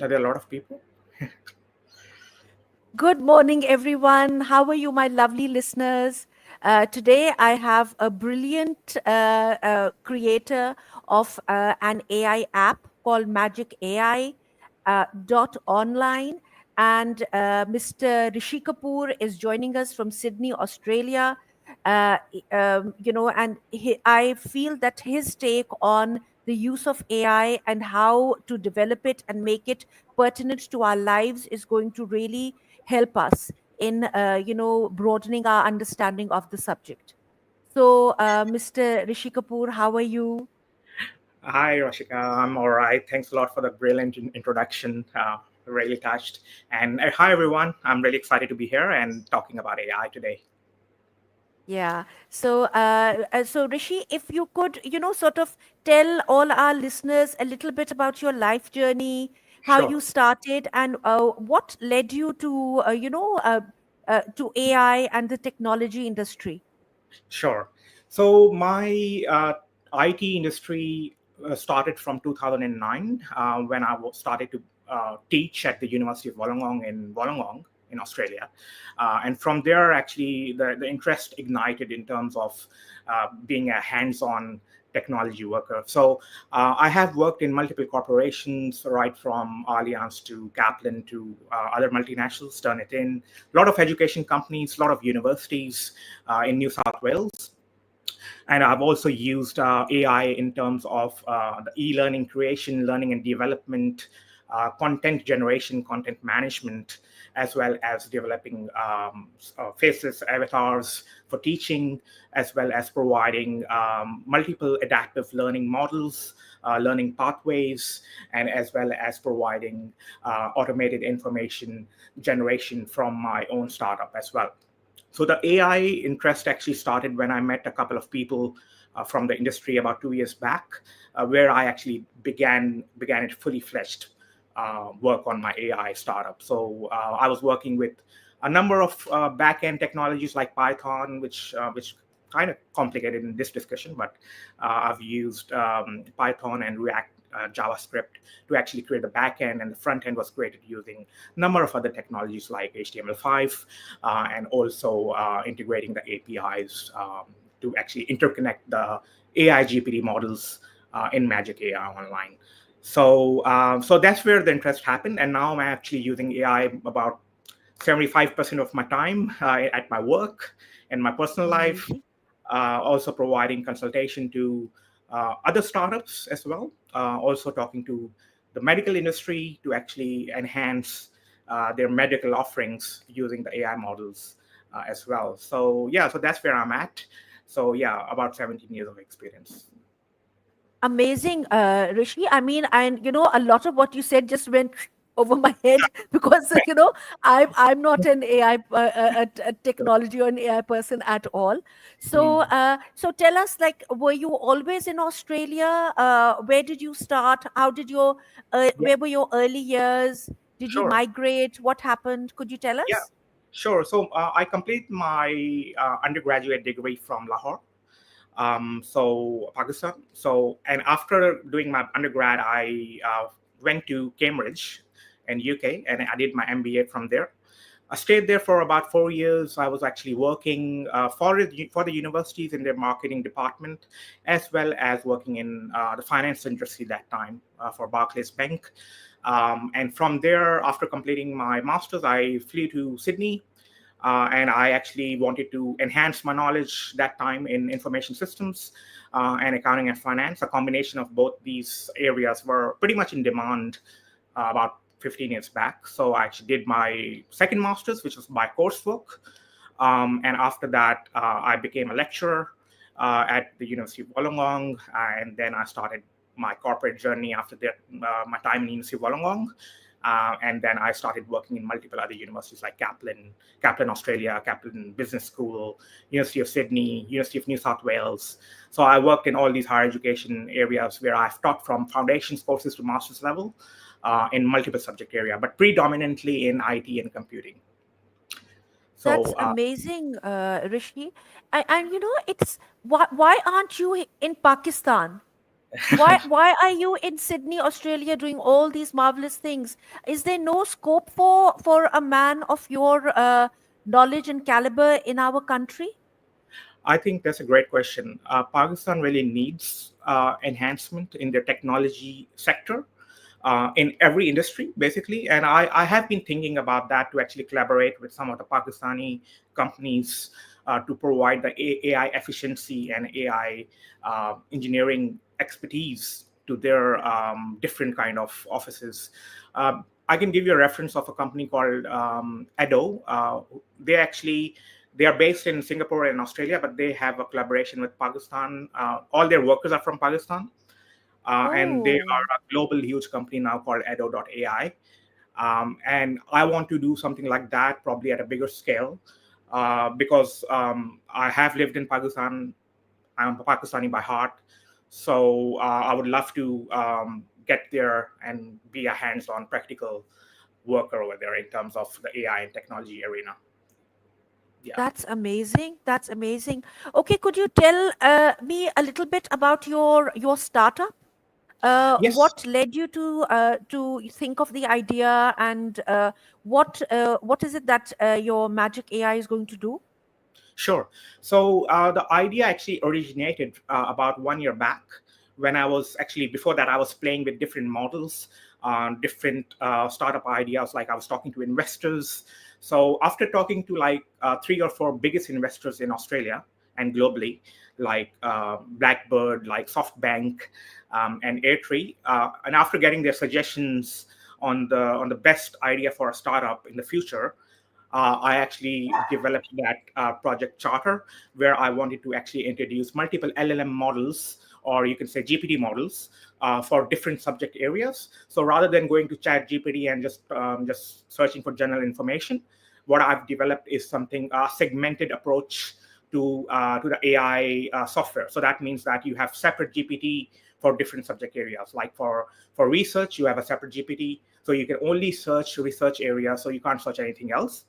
Are there a lot of people? Good morning, everyone. How are you, my lovely listeners? Today, I have a brilliant creator of an AI app called Magic AI dot online. And Mr. Rishi Kapoor is joining us from Sydney, Australia. I feel that his take on the use of AI and how to develop it and make it pertinent to our lives is going to really help us in broadening our understanding of the subject. So Mr. Rishi Kapoor, how are you? Hi, Rashika. I'm all right. Thanks a lot for the brilliant introduction. Really touched. And hi, everyone. I'm really excited to be here and talking about AI today. Yeah. So Rishi, if you could, sort of tell all our listeners a little bit about your life journey, how Sure, you started, and what led you to AI and the technology industry. sure. So my IT industry started from 2009 when started to teach at the University of Wollongong in Australia. And from there, actually, the interest ignited in terms of being a hands-on technology worker. So I have worked in multiple corporations, right from Allianz to Kaplan to other multinationals, Turnitin, a lot of education companies, a lot of universities in New South Wales. And I've also used AI in terms of the e-learning creation, learning and development, content generation, content management, as well as developing faces, avatars for teaching, as well as providing multiple adaptive learning models, learning pathways, and as well as providing automated information generation from my own startup as well. So the AI interest actually started when I met a couple of people from the industry about 2 years back, where I actually began it fully fledged work on my AI startup. So I was working with a number of back-end technologies like Python, which kind of complicated in this discussion, but I've used Python and React JavaScript to actually create the backend, and the front end was created using a number of other technologies like HTML5 and also integrating the APIs to actually interconnect the AI GPT models in Magic AI Online. So that's where the interest happened, and now I'm actually using AI about 75% of my time at my work and my personal life, Amazing. also providing consultation to other startups as well, also talking to the medical industry to actually enhance their medical offerings using the AI models as well. So yeah, so that's where I'm at. So yeah, about 17 years of experience. Amazing, Rishi. I mean, and a lot of what you said just went over my head because I'm not an AI, a technology or an AI person at all. So, Mm. so tell us, like, were you always in Australia? Where did you start? Yeah, Where were your early years? Did you sure. migrate? What happened? Could you tell Yeah, us? sure. So I complete my undergraduate degree from Lahore, so Pakistan. So, and after doing my undergrad, I went to Cambridge in UK, and I did my MBA from there. I stayed there for about 4 years. I was actually working for the universities in their marketing department, as well as working in the finance industry that time for Barclays Bank. And from there, after completing my master's, I flew to Sydney, and I actually wanted to enhance my knowledge that time in information systems and accounting and finance. A combination of both these areas were pretty much in demand about 15 years back. So I actually did my second master's, which was by coursework. And after that, I became a lecturer at the University of Wollongong. And then I started my corporate journey after that, my time in the University of Wollongong. And then I started working in multiple other universities like Kaplan Australia, Kaplan Business School, University of Sydney, University of New South Wales. So I worked in all these higher education areas where I've taught from foundations courses to master's level in multiple subject area, but predominantly in IT and computing. That's So amazing, Rishi. And it's why aren't you in Pakistan? Why are you in Sydney, Australia, doing all these marvelous things? Is there no scope for a man of your knowledge and caliber in our country? I think that's a great question. Pakistan really needs enhancement in the technology sector, in every industry, basically. And I have been thinking about that to actually collaborate with some of the Pakistani companies to provide the AI efficiency and AI engineering expertise to their different kind of offices. I can give you a reference of a company called Edo. They actually they are based in Singapore and Australia, but they have a collaboration with Pakistan. All their workers are from Pakistan, and they Oh, are a global huge company now called Edo.ai. And I want to do something like that, probably at a bigger scale, because I have lived in Pakistan. I'm a Pakistani by heart. So I would love to get there and be a hands on practical worker over there in terms of the AI and technology arena. Yeah. that's amazing. That's amazing. Okay, could you tell me a little bit about your startup? Yes. What led you to think of the idea, and what is it that your Magic AI is going to do? Sure. So the idea actually originated about 1 year back when I was actually, before that, I was playing with different models, different startup ideas. Like I was talking to investors. So after talking to like three or four biggest investors in Australia and globally, like Blackbird, like SoftBank, and Airtree, and after getting their suggestions on the best idea for a startup in the future, I actually developed that project charter where I wanted to actually introduce multiple LLM models, or you can say GPT models, for different subject areas. So rather than going to Chat GPT and just searching for general information, what I've developed is something segmented approach to the AI software. So that means that you have separate GPT for different subject areas. Like for research, you have a separate GPT, so you can only search research areas, so you can't search anything else.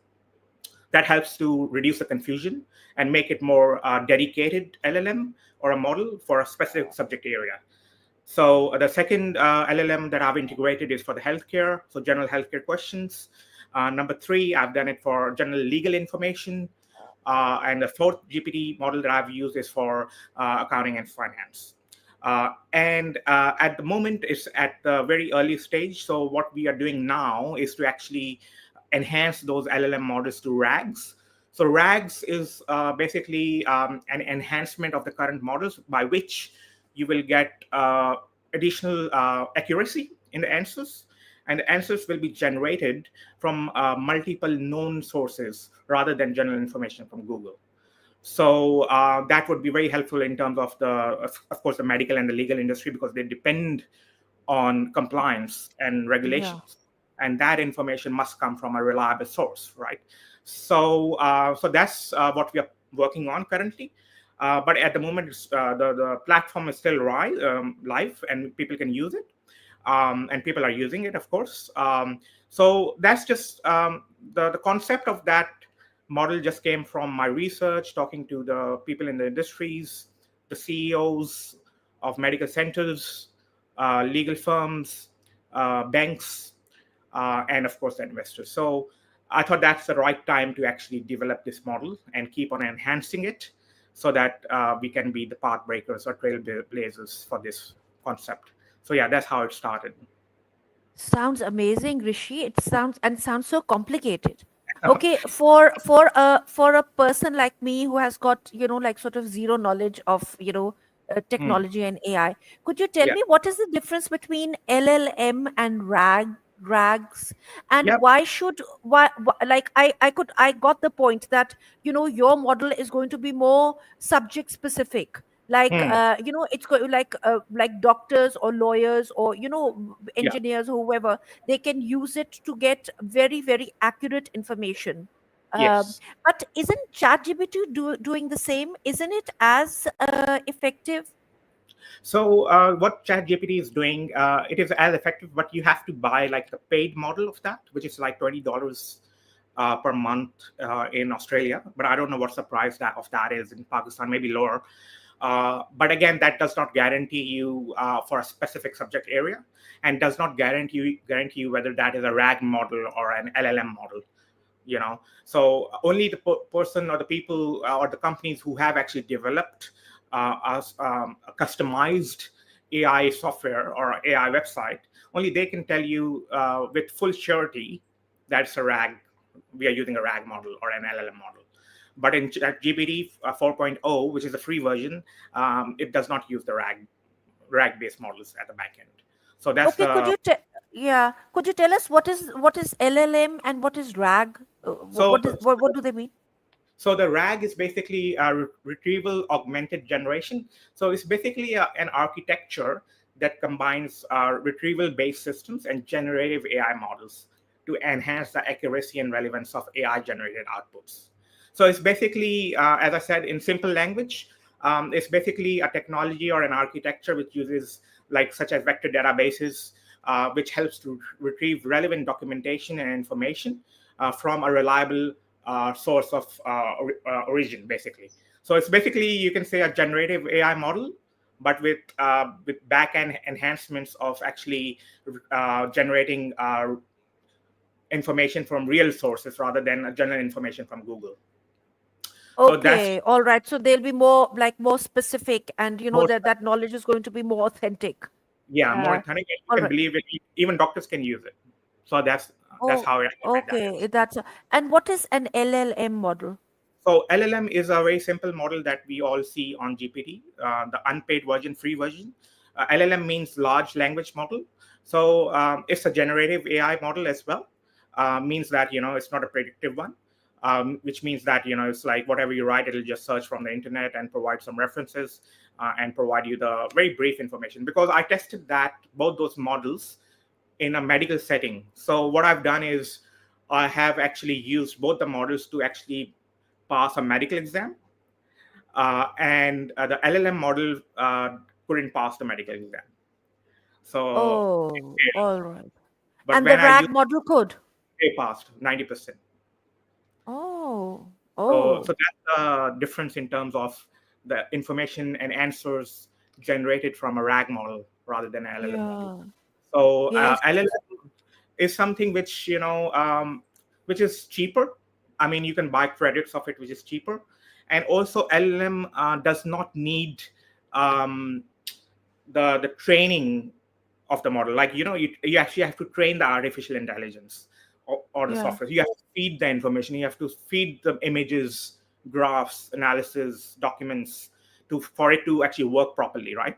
That helps to reduce the confusion and make it more dedicated LLM or a model for a specific subject area. So the second LLM that I've integrated is for the healthcare, so general healthcare questions. Number three, I've done it for general legal information. And the fourth GPT model that I've used is for accounting and finance. And at the moment, it's at the very early stage. So what we are doing now is to actually enhance those LLM models to RAGs. So RAGs is basically an enhancement of the current models by which you will get additional accuracy in the answers, and the answers will be generated from multiple known sources rather than general information from Google. So that would be very helpful in terms of of course, the medical and the legal industry, because they depend on compliance and Yeah. regulations, and that information must come from a reliable source, right? So that's what we are working on currently. But at the moment, the platform is still live, and people can use it, and people are using it, of course. So that's just the concept of that model just came from my research, talking to the people in the industries, the CEOs of medical centers, legal firms, banks, and of course the investors. So I thought that's the right time to actually develop this model and keep on enhancing it so that we can be the path breakers or trailblazers for this concept. So yeah, that's how it started. Sounds amazing, Rishi. It sounds so complicated. Okay, for a person like me who has got, like sort of zero knowledge of, Hmm. technology and AI, could you tell Yeah. me what is the difference between LLM and RAGs, and Yep. why like I got the point that, your model is going to be more subject specific, like Hmm. like doctors or lawyers or, Yeah. engineers, whoever, they can use it to get very very accurate information. um, Yes. but isn't ChatGPT doing the same? Isn't it as effective? So what ChatGPT is doing, it is as effective, but you have to buy like the paid model of that, which is like $20 per month in Australia. But I don't know what the price of that is in Pakistan, maybe lower. But again, that does not guarantee you for a specific subject area, and does not guarantee you whether that is a RAG model or an LLM model. So only the person or the people or the companies who have actually developed a customized AI software or AI website, only they can tell you with full surety that's a RAG. We are using a RAG model or an LLM model. But in GPT 4.0, which is the free version, it does not use the RAG based models at the back end. So that's Okay, the could you tell us what is LLM and what is RAG? so What do they mean? So the RAG is basically a retrieval augmented generation. So it's basically an architecture that combines retrieval-based systems and generative AI models to enhance the accuracy and relevance of AI-generated outputs. So it's basically, as I said, in simple language, it's basically a technology or an architecture which uses such as vector databases, which helps to retrieve relevant documentation and information from a reliable source of origin, basically. So it's basically, you can say, a generative AI model, but with back-end enhancements of actually generating information from real sources rather than general information from Google. So that's Okay, all right. So they'll be more specific, and more, that knowledge is going to be more authentic. yeah, more Uh, authentic. And you all can right. believe it. Even doctors can use it. So that's Oh, how accurate that okay. is. And what is an LLM model? So LLM is a very simple model that we all see on GPT, the unpaid version, free version. LLM means large language model. So it's a generative AI model as well. Means that it's not a predictive one, which means that it's like whatever you write, it'll just search from the internet and provide some references and provide you the very brief information. Because I tested that both those models in a medical setting. So what I've done is I have actually used both the models to actually pass a medical exam, and the LLM model couldn't pass the medical exam. So it Oh, failed. all right. But And the when I RAG used, model could. they passed 90%. Oh, So oh, that's the difference in terms of the information and answers generated from a RAG model rather than an LLM model. yeah. So Yes. LLM is something which which is cheaper. I mean, you can buy credits of it, which is cheaper, and also LLM does not need um, the training of the model. Like you actually have to train the artificial intelligence or the Yeah. software. You have to feed the information. You have to feed the images, graphs, analysis, documents for it to actually work properly, right?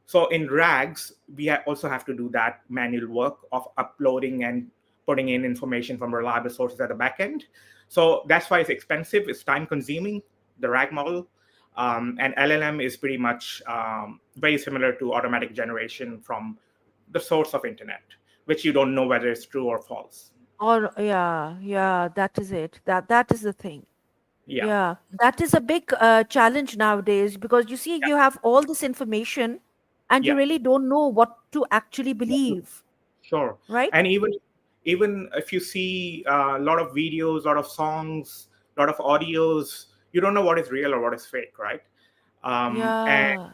So in RAGs, we also have to do that manual work of uploading and putting in information from reliable sources at the back end. So that's why it's expensive. It's time consuming, the RAG model. And LLM is pretty much very similar to automatic generation from the source of internet, which you don't know whether it's true or false. Or yeah, that is it. That is the thing. Yeah, Yeah, that is a big challenge nowadays, because you see, yeah, you have all this information and you yeah. really don't know what to actually believe, Sure. right? And even if you see a lot of videos, a lot of songs, a lot of audios, you don't know what is real or what is fake, right? And Yeah.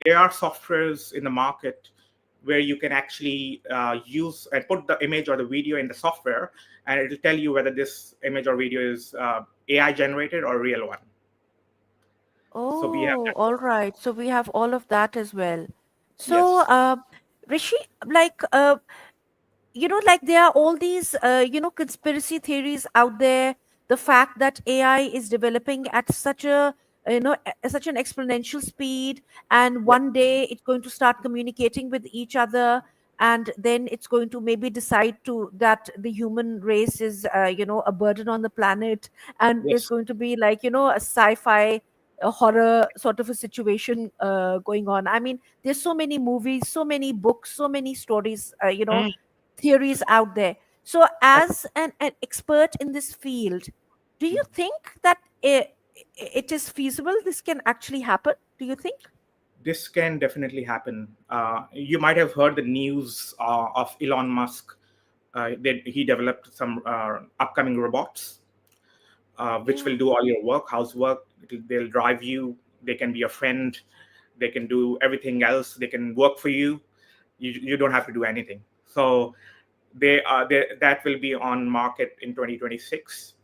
there are softwares in the market where you can actually use and put the image or the video in the software, and it'll tell you whether this image or video is AI generated or real one. So we have Oh, that. all right. So we have all of that as well. So, Yes. Rishi, like, like there are all these conspiracy theories out there, the fact that AI is developing at such a such an exponential speed, and Yeah. one day it's going to start communicating with each other, and then it's going to maybe decide to that the human race is a burden on the planet, and there's Yes. going to be like a sci-fi, a horror sort of a situation going on. I mean, there's so many movies, so many books, so many stories, Mm. theories out there. So, as an expert in this field, do you think that it is feasible? This can actually happen? Do you think? This can definitely happen. You might have heard the news of Elon Musk. That he developed some upcoming robots which will Yeah. do all your work, housework. They'll drive you. They can be your friend. They can do everything else. They can work for you. You don't have to do anything. So that will be on market in 2026,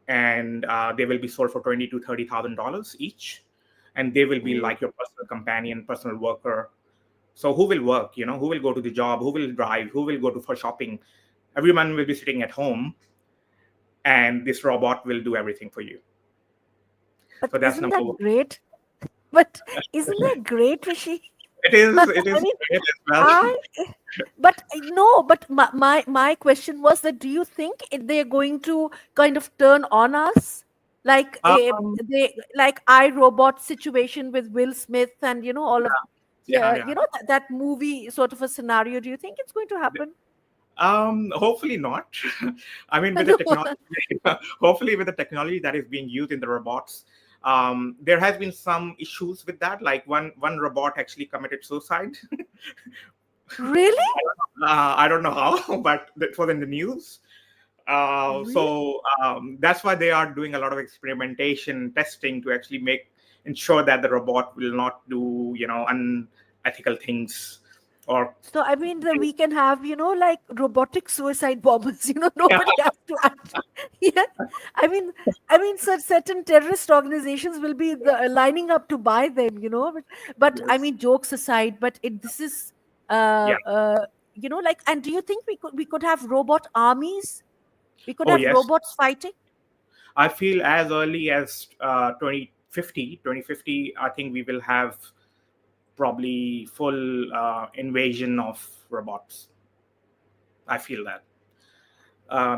and they will be sold for $20,000 to $30,000 each, and they will be like your personal companion, personal worker. So who will work? Who will go to the job? Who will drive? Who will go to for shopping? Everyone will be sitting at home, and this robot will do everything for you. But So that's isn't number that one. great? But isn't that great, Rishi? It is. It I is mean, great as well. I but no, but my question was that do you think they're going to kind of turn on us like Um, they like iRobot situation with Will Smith and all of yeah, yeah. that movie sort of a scenario? Do you think it's going to happen? Hopefully not. I mean, with the No. technology, hopefully with the technology that is being used in the robots, there has been some issues with that. Like one robot actually committed suicide. Really? I don't know how, but that was in the news. Really? So that's why they are doing a lot of experimentation, testing to actually ensure that the robot will not do unethical things or So I mean, we can have like robotic suicide bombers. yeah, Nobody has to act. Yeah, I mean, certain terrorist organizations will be lining up to buy them. But I yes, mean, jokes aside, but this is yeah. like. And do you think we could have robot armies? We could Oh have yes, robots fighting. I feel as early as 2050, I think we will have probably full invasion of robots. I feel that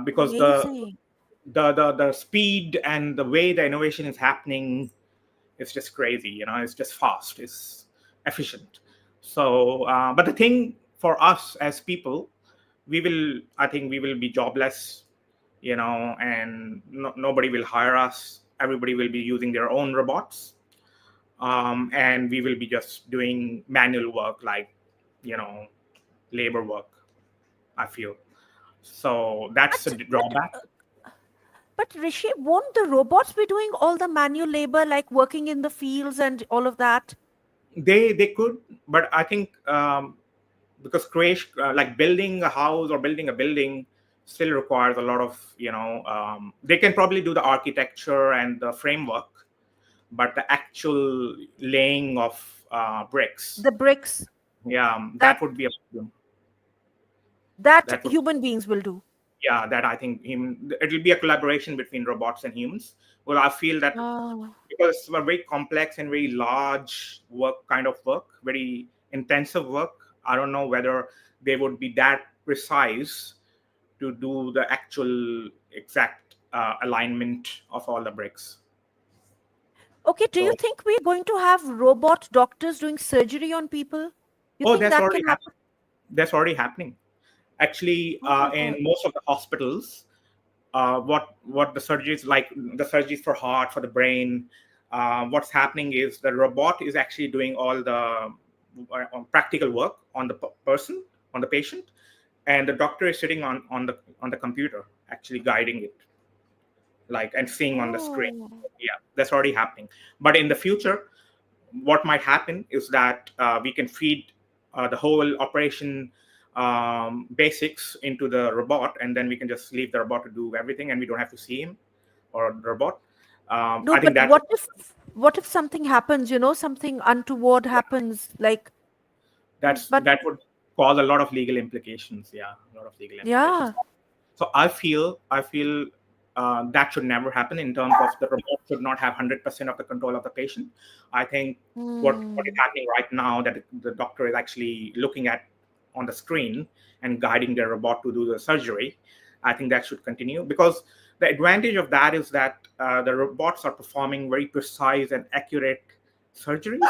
because Amazing. the speed and the way the innovation is happening is just crazy. It's just fast, it's efficient. So but the thing for us as people, I think we will be jobless, and nobody will hire us. Everybody will be using their own robots, and we will be just doing manual work, like you know labor work, I feel. So that's a But drawback. But Rishi, won't the robots be doing all the manual labor, like working in the fields and all of that? They could, but I think because creation, like building a house or building a building, still requires a lot of they can probably do the architecture and the framework, but the actual laying of bricks, The bricks yeah, that that would be a problem. that That would, human beings will do. yeah, that I think it'll be a collaboration between robots and humans. Well, I feel that Oh. because it's a very complex and very large kind of work, very intensive work. I don't know whether they would be that precise to do the actual exact alignment of all the bricks. Okay, do you So, think we're going to have robot doctors doing surgery on people? You oh, think that's that already can happening. happen? That's already happening. Actually, Oh my in God. most of the hospitals, what the surgeries, like the surgeries for heart, for the brain, what's happening is the robot is actually doing all the practical work on the person, on the patient, and the doctor is sitting on the computer, actually guiding it, like, and seeing on the screen. Oh. Yeah, that's already happening. But in the future, what might happen is that we can feed the whole operation basics into the robot, and then we can just leave the robot to do everything, and we don't have to see him or the robot. No, I think but that's what if something happens, something untoward happens, like but that would cause a lot of legal implications. Yeah, a lot of legal implications. yeah. So I feel that should never happen. In terms of the robot should not have 100% of the control of the patient. I think what is Hmm. happening right now, that the doctor is actually looking at on the screen and guiding the robot to do the surgery. I think that should continue, because the advantage of that is that the robots are performing very precise and accurate surgeries.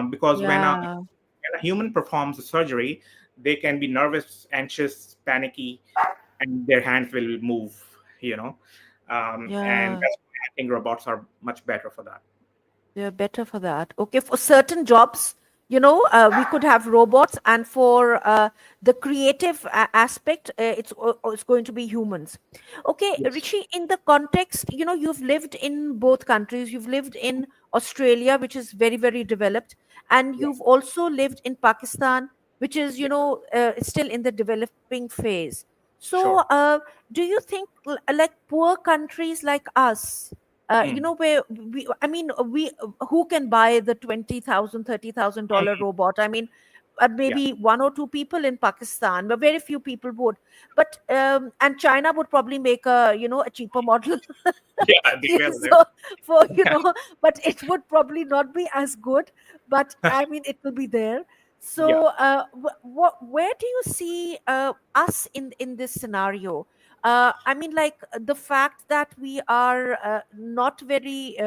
Because Yeah. when a human performs a surgery, they can be nervous, anxious, panicky, and their hands will move, you know. And Yeah. that's why I think robots are much better for that. They're better for that. Okay, for certain jobs, We could have robots, and for the creative aspect, it's going to be humans. Okay, Yes. Rishi, in the context, you've lived in both countries. You've lived in Australia, which is very, very developed, and Yeah. you've also lived in Pakistan, which is, Yeah. still in the developing phase. So, Sure. do you think, like poor countries like us, Mm. where I mean, who can buy the 20,000, $30,000 Mm. robot? I mean, Yeah. maybe one or two people in Pakistan, but very few people would. But and China would probably make a cheaper model. Yeah. They will. They So for will. but it would probably not be as good. But I mean, it will be there. Yeah. So where do you see us in this scenario? I mean, like the fact that we are not very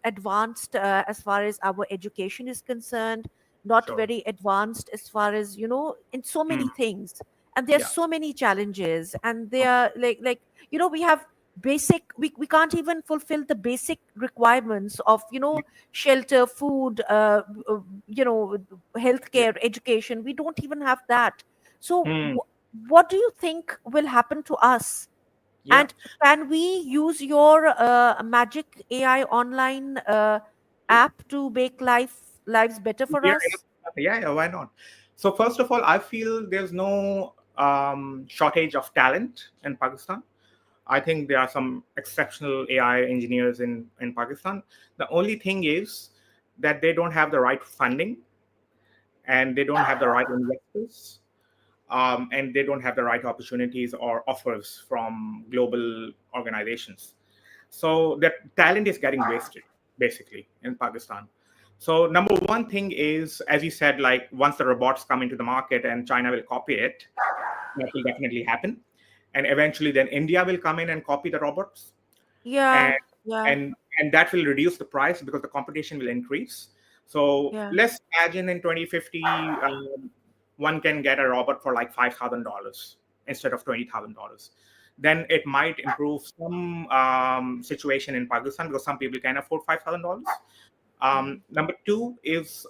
advanced as far as our education is concerned, not Sure. very advanced as far as in so Mm. many things, and there are Yeah. so many challenges, and they Okay. are like we have basic, we can't even fulfill the basic requirements of shelter, food, Yeah. healthcare, education. We don't even have that. So Mm. what do you think will happen to us? Yeah. And can we use your magic AI online app to make lives better for Yeah. us? Yeah. Yeah. Why not? So first of all, I feel there's no shortage of talent in Pakistan. I think there are some exceptional AI engineers in Pakistan. The only thing is that they don't have the right funding, and they don't have the right investors, and they don't have the right opportunities or offers from global organizations. So that talent is getting wasted basically in Pakistan. So number one thing is, as you said, like once the robots come into the market and China will copy it, that will definitely happen. And eventually then India will come in and copy the robots, and Yeah, yeah, and that will reduce the price because the competition will increase. So yeah. let's imagine in 2050, one can get a robot for like $5,000 instead of $20,000. Then it might improve some situation in Pakistan because some people can afford $5,000. Mm. Number two is,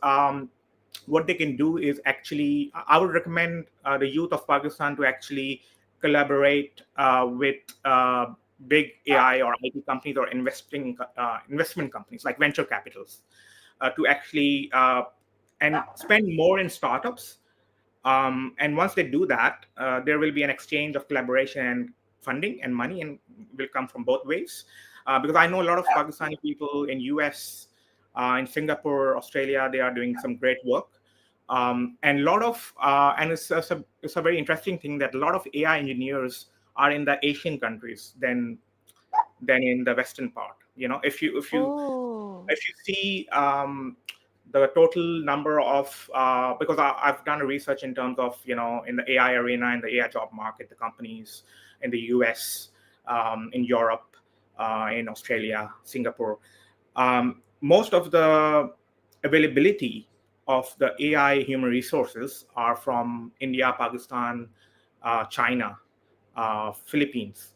what they can do is actually, I would recommend the youth of Pakistan to actually collaborate with big AI or IT companies or investment companies like venture capitals, to actually and spend more in startups. And once they do that, there will be an exchange of collaboration and funding and money, and will come from both ways. Because I know a lot of Pakistani people in US, in Singapore, Australia, they are doing some great work. And a lot of and it's a very interesting thing that a lot of AI engineers are in the Asian countries than in the Western part. You know, Oh. if you see the total number of because I've done a research in terms of in the AI arena, in the AI job market, the companies in the US, in Europe, in Australia, Singapore, most of the availability of the AI human resources are from India, Pakistan, China, Philippines.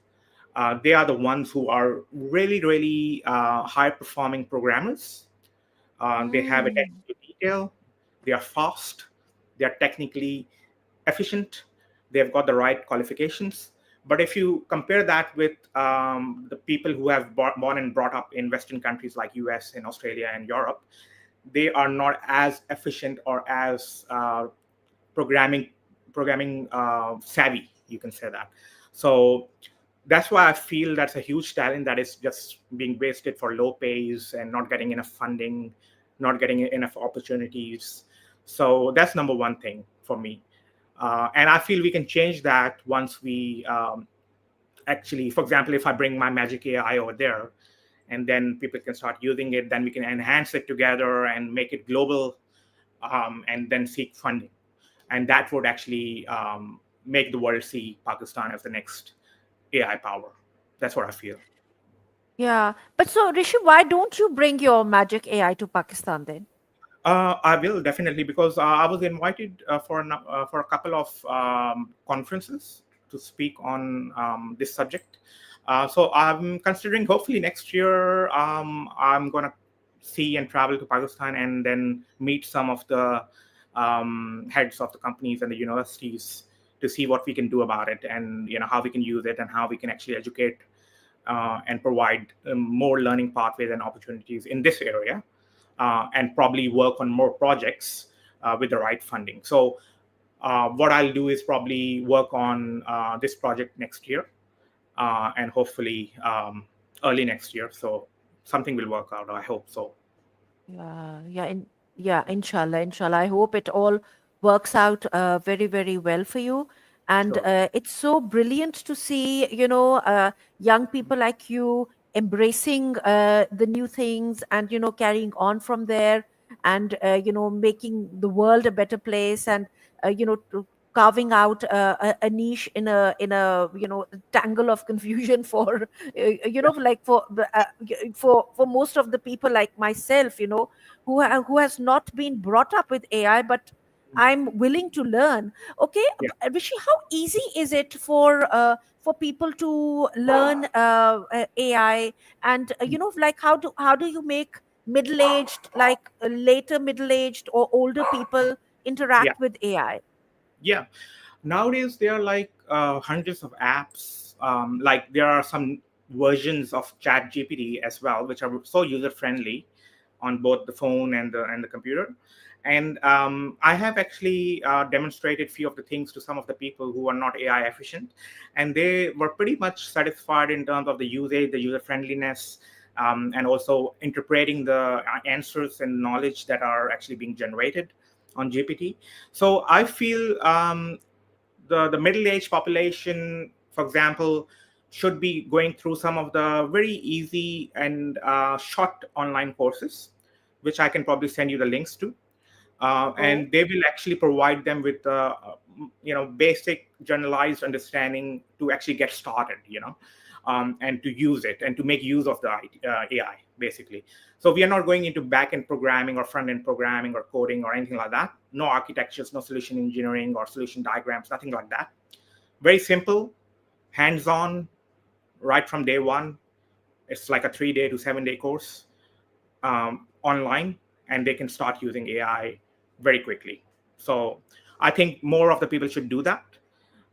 They are the ones who are really, really high performing programmers. They have attention Mm. to detail. They are fast. They are technically efficient. They've got the right qualifications. But if you compare that with the people who have born and brought up in Western countries like US and Australia and Europe, they are not as efficient or as programming savvy. You can say that. So that's why I feel that's a huge talent that is just being wasted for low pays and not getting enough funding, not getting enough opportunities. So that's number one thing for me. And I feel we can change that once we actually, for example, if I bring my Magic AI over there and then people can start using it, then we can enhance it together and make it global, and then seek funding. And that would actually make the world see Pakistan as the next AI power. That's what I feel. Yeah. But so, Rishi, why don't you bring your magic AI to Pakistan then? I will definitely, because I was invited for a couple of conferences to speak on this subject. So I'm considering hopefully next year I'm gonna see and travel to Pakistan and then meet some of the heads of the companies and the universities to see what we can do about it, and how we can use it and how we can actually educate and provide more learning pathways and opportunities in this area, and probably work on more projects with the right funding. So what I'll do is probably work on this project next year, and hopefully early next year. So something will work out. I hope so. Yeah, inshallah, inshallah. I hope it all works out very, very well for you. And Sure. it's so brilliant to see, young people like you embracing the new things and, carrying on from there and, making the world a better place and, carving out a niche in a tangle of confusion for like for most of the people like myself, who has not been brought up with AI, but I'm willing to learn. Okay, Yeah. Rishi, how easy is it for people to learn AI, and like how do you make middle-aged, like later middle-aged or older people Yeah. interact with AI? Yeah. Nowadays there are like hundreds of apps. Like there are some versions of Chat GPT as well, which are so user friendly on both the phone and the computer. And I have actually demonstrated few of the things to some of the people who are not AI efficient, and they were pretty much satisfied in terms of the usage, the user friendliness, and also interpreting the answers and knowledge that are actually being generated on GPT. So I feel the middle-aged population, for example, should be going through some of the very easy and short online courses, which I can probably send you the links to, Oh, and they will actually provide them with basic generalized understanding to actually get started, and to use it and to make use of the AI basically. So we are not going into back-end programming or front-end programming or coding or anything like that. No architectures, no solution engineering or solution diagrams, nothing like that. Very simple, hands-on, right from day one. It's like a 3-day to 7-day course online, and they can start using AI very quickly. So I think more of the people should do that.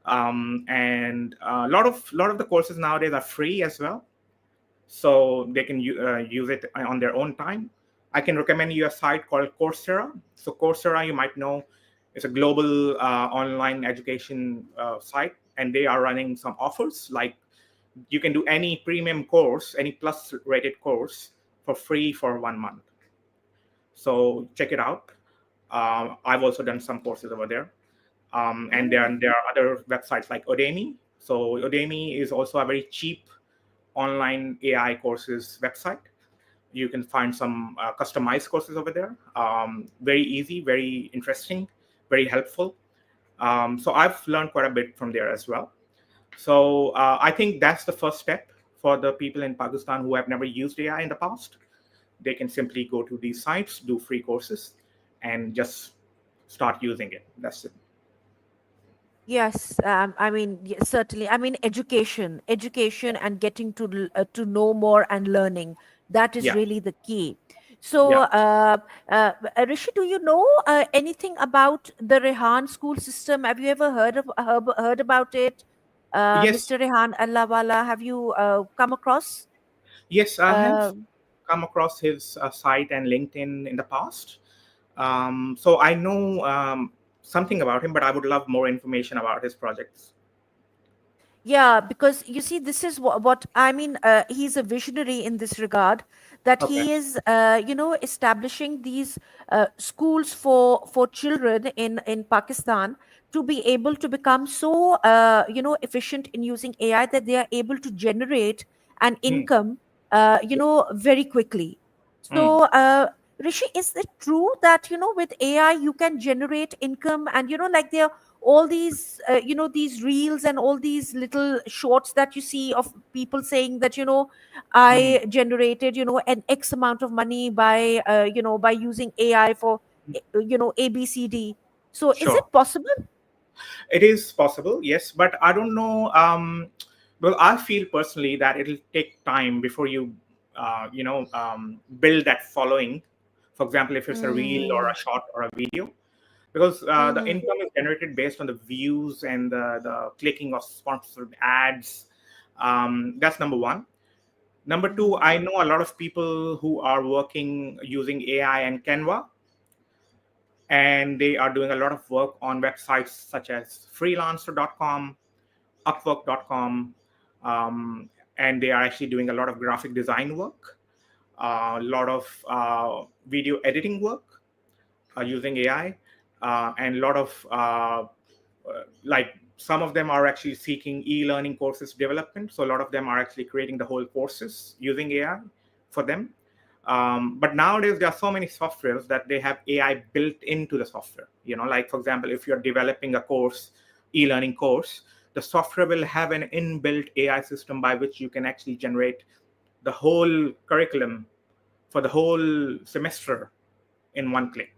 And a lot of the courses nowadays are free as well, so they can use it on their own time. I can recommend you a site called Coursera. So Coursera, you might know, is a global online education site, and they are running some offers. Like you can do any premium course, any plus rated course for free for 1 month. So check it out. I've also done some courses over there. And oh. there are other websites like Udemy. So Udemy is also a very cheap online AI courses website. You can find some customized courses over there. Very easy, very interesting, very helpful. So I've learned quite a bit from there as well. So I think that's the first step for the people in Pakistan who have never used AI in the past. They can simply go to these sites, do free courses, and just start using it. That's it. Yes, I mean, certainly. I mean, education, and getting to know more and learning. That is Yeah. really the key. So, Yeah. Rishi, do you know anything about the Rehan school system? Have you ever heard about it? Yes. Mr. Rehan Allahwala, have you come across? Yes, I have Uh, come across his site and LinkedIn in the past. So I know something about him, but I would love more information about his projects. Yeah, because you see, this is what I mean. He's a visionary in this regard, that Okay. he is, establishing these schools for children in Pakistan to be able to become so, efficient in using AI that they are able to generate an Hmm. income, very quickly. Hmm. So, Rishi, is it true that with AI you can generate income, and like there all these these reels and all these little shorts that you see of people saying that Hmm. I generated an x amount of money by by using AI for ABCD. So is it Sure. possible? It is possible, yes, but I don't know. Well, I feel personally that it'll take time before you build that following. For example, if it's a reel or Mm. a short or a video, because the Mhm. income is generated based on the views and the clicking of sponsored ads. That's number one. Number two, Mm. I know a lot of people who are working using AI and Canva, and they are doing a lot of work on websites such as freelancer.com, upwork.com, um, and they are actually doing a lot of graphic design work, a lot of video editing work using AI, and a lot of like some of them are actually seeking e-learning courses development. So a lot of them are actually creating the whole courses using AI for them. But nowadays there are so many softwares that they have AI built into the software. Like for example, if you're developing a course, e-learning course, the software will have an inbuilt AI system by which you can actually generate the whole curriculum for the whole semester in one click.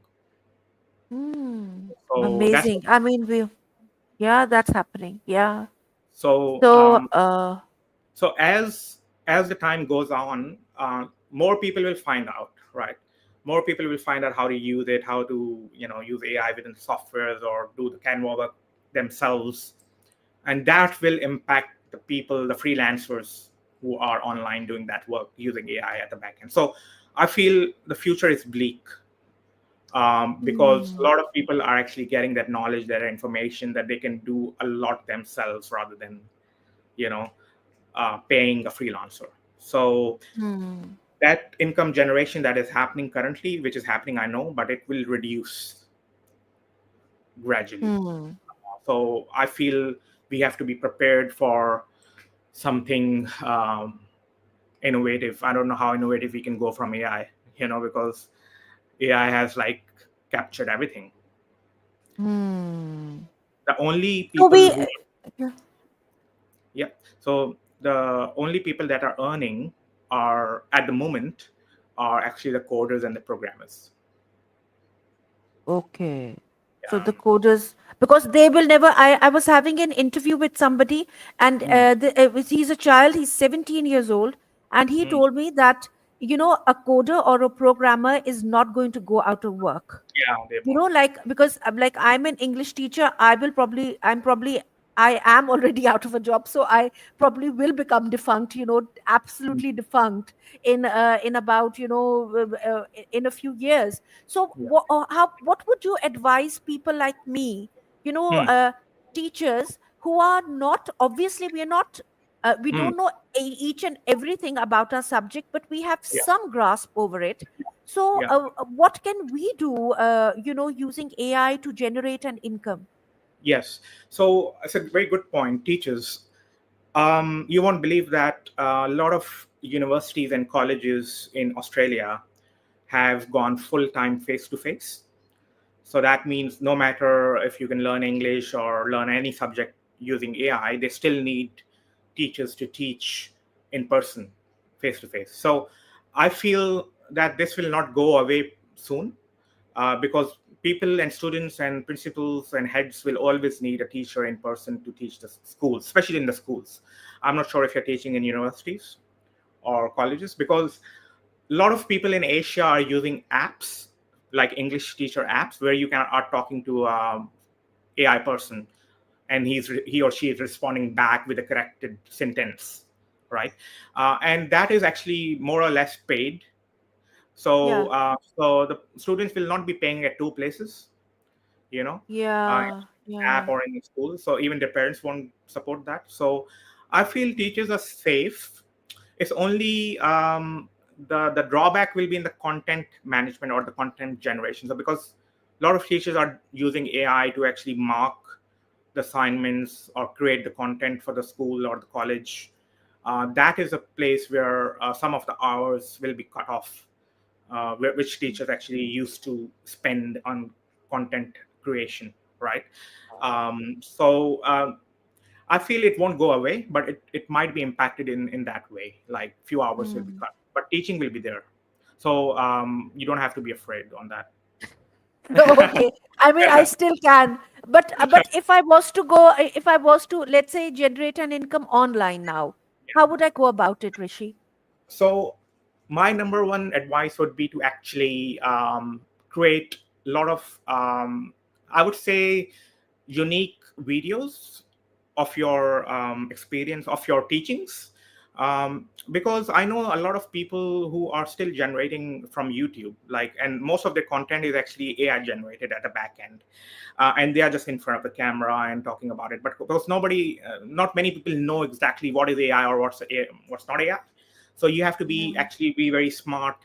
Mm. So that's Amazing. I mean, yeah, that's happening. Yeah. so So, um, so as the time goes on, more people will find out, right? More people will find out how to use it, how to use AI within softwares or do the Canva work themselves, and that will impact the people, the freelancers who are online doing that work using AI at the back end. So I feel the future is bleak, because a mm, lot of people are actually getting that knowledge, that information that they can do a lot themselves rather than you know paying a freelancer. So mm, that income generation that is happening currently, which is happening, I know, but it will reduce gradually. mm, So I feel we have to be prepared for something innovative. I don't know how innovative we can go from AI, because AI has like captured everything. mm. The only So people we, who, yeah. yeah, so the only people that are earning are at the moment are actually the coders and the programmers. Okay. So Yeah. the coders, because they will never. I was having an interview with somebody, and Mm, he's a child. He's 17 years old, and he mm. told me that a coder or a programmer is not going to go out of work. Yeah, they won't. Like, because I'm an English teacher, I am already out of a job, so I probably will become defunct, Mm, absolutely defunct in about in a few years. So yeah. what would you advise people like me, Mm, teachers who are not, obviously we are not, we mm, don't know each and everything about our subject, but we have yeah, some grasp over it. So, yeah. what can we do, using AI to generate an income? Yes. So it's a very good point. Teachers, you won't believe that a lot of universities and colleges in Australia have gone full time face to face. So that means no matter if you can learn English or learn any subject using AI, they still need teachers to teach in person, face to face. So I feel that this will not go away soon, because people and students and principals and heads will always need a teacher in person to teach the schools, especially in the schools. I'm not sure if you're teaching in universities or colleges, because a lot of people in Asia are using apps like English teacher apps where you can are talking to AI person, and he or she is responding back with a corrected sentence, right? And that is actually more or less paid. So Yeah, the students will not be paying at two places, you know, yeah, app yeah, or in the school. So even their parents won't support that. So I feel teachers are safe. It's only the drawback will be in the content management or the content generation. So because a lot of teachers are using AI to actually mark the assignments or create the content for the school or the college, that is a place where some of the hours will be cut off, which teachers actually used to spend on content creation, right? So I feel it won't go away, but it might be impacted in that way. Like few hours will be mm. cut, but teaching will be there. So you don't have to be afraid on that. Okay. I mean, I still can, but if I was to, let's say, generate an income online now, how would I go about it, Rishi? So my number one advice would be to actually create a lot of, I would say, unique videos of your experience, of your teachings. Because I know a lot of people who are still generating from YouTube, like, and most of their content is actually AI generated at the back end, and they are just in front of the camera and talking about it. But because not many people know exactly what is AI or what's not AI. So you have to be very smart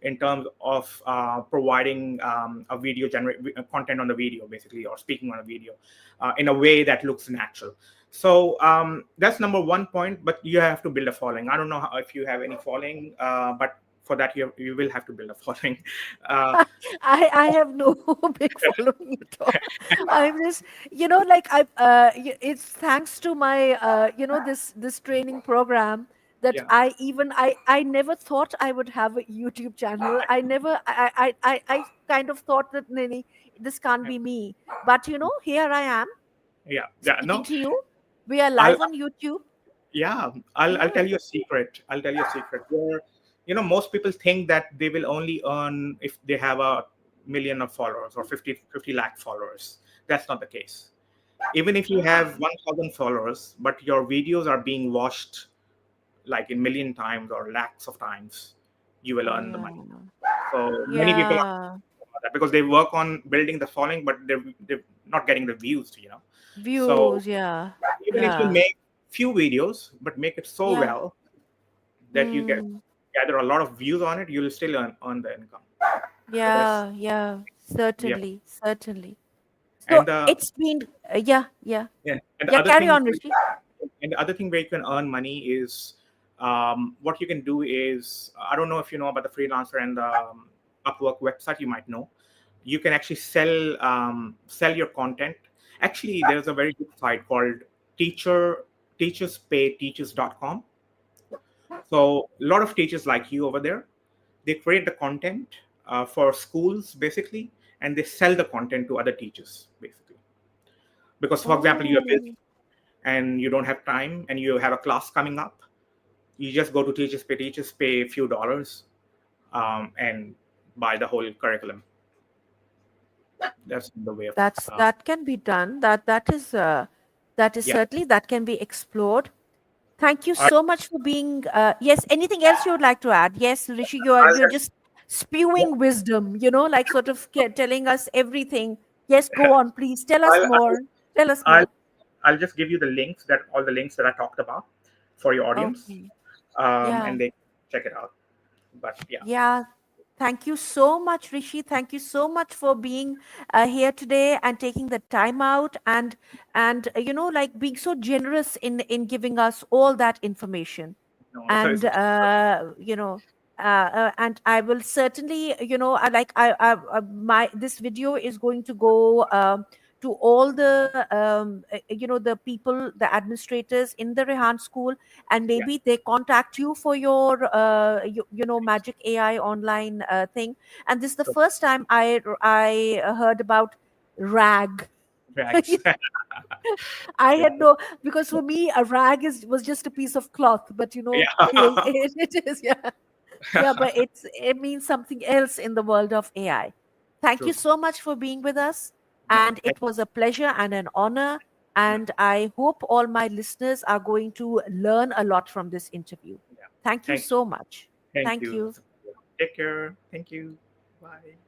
in terms of providing a video generate content on the video, basically, or speaking on a video in a way that looks natural. So that's number one point. But you have to build a following. I don't know if you have any following, but for that you will have to build a following. Uh, I have no big following at all. I'm just, like it's thanks to my, this training program that yeah, I never thought I would have a YouTube channel. I never, I kind of thought that, Nini, this can't be me. But here I am yeah. speaking No, to you. We are I'll live on YouTube. yeah, I'll Yeah. tell you a secret. I'll tell you a secret. Where, most people think that they will only earn if they have a million of followers or 50 lakh followers. That's not the case. Even if you have 1,000 followers, but your videos are being watched like a million times or lakhs of times, you will earn the Yeah. money. So many people are Yeah. about that because they work on building the following, but they're not getting the views. So Views. Yeah. even if you Yeah. make few videos, but make it so Yeah. well that you Mm. gather a lot of views on it, you'll still earn the income. So that's Yeah. Yeah. yeah. Certainly. Certainly. So And the it's been, yeah. Yeah. yeah, and the Yeah. other Carry thing on, Rishi. where you can earn money is, what you can do is, I don't know if you know about the freelancer and the Upwork website. You might know. You can actually sell your content. Actually, there's a very good site called teacherspayteachers.com. So a lot of teachers like you over there, they create the content for schools basically, and they sell the content to other teachers basically. Because, for example, you are busy Oh, and you don't have time and you have a class coming up, you just go to teachers pay a few dollars, and buy the whole curriculum. That's the way of that can be done. That is yeah. certainly that can be explored. Thank you I, so much for being. Yes. Anything else you would like to add? Yes, Rishi, I'll you're just just yeah, spewing wisdom. Like sort of telling us everything. Yes, go on, please. Tell us I'll, more. Tell us I'll more. I'll just give you all the links that I talked about for your audience, Okay. Yeah. and they check it out. But yeah, Yeah. Thank you so much, Rishi. Thank you so much for being here today and taking the time out and like being so generous in giving us all that information. no, And and I will certainly, my this video is going to go to all the the people, the administrators in the Rehan school, and yeah, maybe they contact you for your magic AI online thing. And this is the so first time I heard about rag. thanks. I Yeah, had no, because for me a rag was just a piece of cloth, but yeah. it is, yeah. Yeah, but it means something else in the world of AI. Thank you True. so much for being with us. No, And it was a pleasure and an honor. no, And I hope all my listeners are going to learn a lot from this interview. yeah. Thank you Thank so much. thank Thank you. you. Take care. Thank you. Bye.